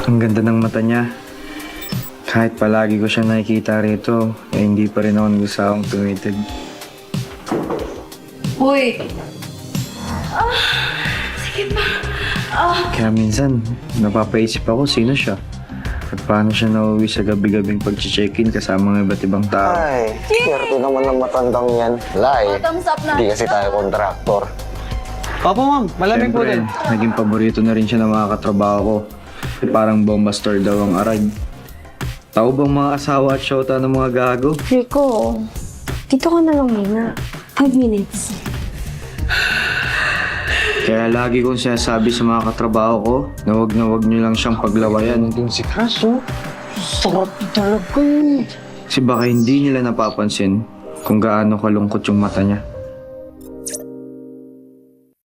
Ang ganda ng mata niya. Kahit palagi ko siya nakikita rito, hindi pa rin ako nag-usawang tumitid. Uy! Sige pa. Kaya minsan, napapaisip ako sino siya. At paano siya nauwi sa gabi-gabing pag-check-in kasama ng iba't ibang tao. Ay, swerte naman ng matandang yan. Lai, Thumbs up na. hindi kasi tayo kontraktor. Opo, ma'am. Malamig po Siyempre, din. naging paborito na rin siya ng mga katrabaho ko. Parang bomba store daw ang arag. Tao bang mga asawa at syota ng mga gago? Rico, dito ka na lang muna. 5 minutes. Kaya lagi kong sinasabi sa mga katrabaho ko na wag nyo lang siyang paglawayan. Yung si Kaso, sarap talaga yun. Kasi baka hindi nila napapansin kung gaano kalungkot yung mata niya.